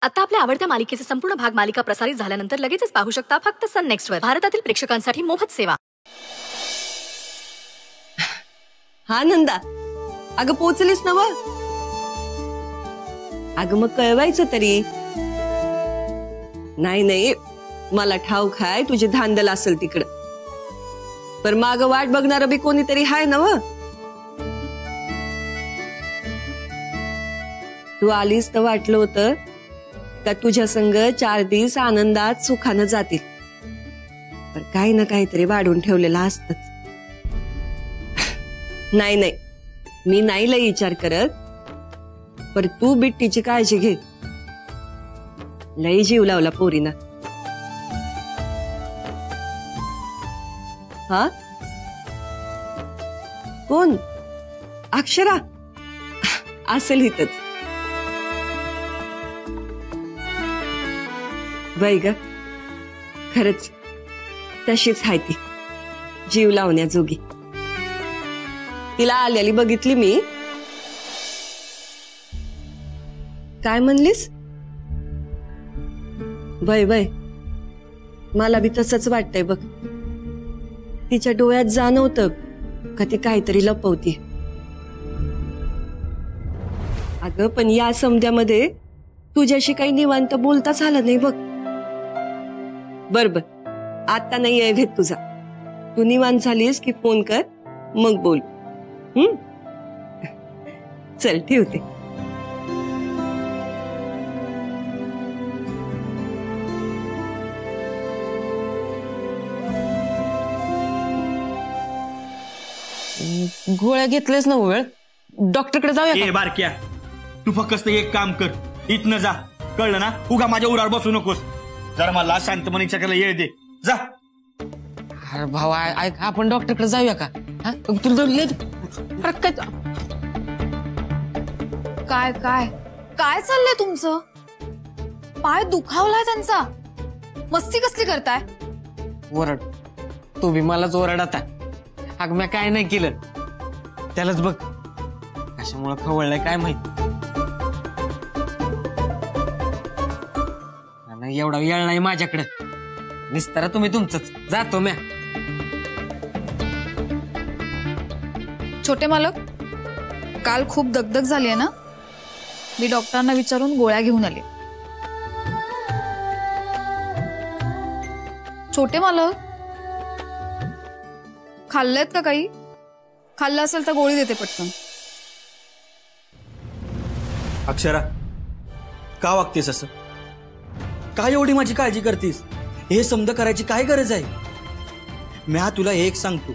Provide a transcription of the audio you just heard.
आता आपल्या आवडत्या मालिकेचे संपूर्ण भाग मालिका प्रसारित झाल्यानंतर लगेचच पाहू शकता फक्त सन नेक्स्ट वर. भारतातील प्रेक्षकांसाठी मोफत सेवा. हा नंदा, अगं पोचलीस ना व? अगं मग कळवायचं तरी. नाही नाही, मला ठाऊक आहे तुझी धांदल असेल तिकडं, पर माग वाट बघणार बी कोणीतरी हाय ना व. तू आलीस तर वाटलं होतं का तुझ्या संग 4 दिवस आनंदात सुखानं जातील, पण काही ना काहीतरी वाढून ठेवलेलं असतच. नाही नाही, मी नाही लई विचार करत, पर तू बिट्टीची काळजी घे. लई जीव लावला पोरीना. हा, कोण? अक्षरा असेल हितच. बाई ग, खरंच तशीच हाय ती, जीव लावण्याजोगी. तिला आलेली बघितली मी. काय म्हणलीस? बाय बाय, मला बी तसंच वाटतंय बघ. तिच्या डोळ्यात जाणवतं का ती काहीतरी लपवती. अगं पण या समध्यामध्ये तुझ्याशी काही निवांत बोलताच आलं नाही बघ. बर बर, आता नाही आहे भेट तुझा. तू निवांत झालीस की फोन कर, मग बोल. चल ठेवते. गोळ्या घेतल्यास ना वेळ, डॉक्टरकडे जाऊया का? बारक्या, तू फक्त एक काम कर, इथनं जा, कळलं ना? उगा माझ्या उरावर बसू नकोस. जरा मला शांतपणे चक्राला येळ दे, जा. अरे भाऊ ऐक, आपण डॉक्टरकडे जाऊया का? काय काय काय चाललंय तुमचं? पाय दुखावलाय त्यांचा, मस्ती कसली करताय? ओरड, तू बी मलाच ओरड आता. अग मी काय नाही केलं, त्यालाच बघ कशामुळे खवळलाय काय माहित. एवढा वेळ नाही माझ्याकडे, निस्तारा तुम्ही तुमचंच. जातो म्या. छोटे मालक, काल खूप दगदग झाली आहे ना, मी डॉक्टरांना विचारून गोळ्या घेऊन आले. छोटे मालक, खाल्लेत का काही? खाल्लं असेल तर गोळी देते पटकन. अक्षरा, का वागतेस असं? काय एवढी माझी काळजी करतेस? हे समज करायची काय गरज आहे? म्या तुला एक सांगतो,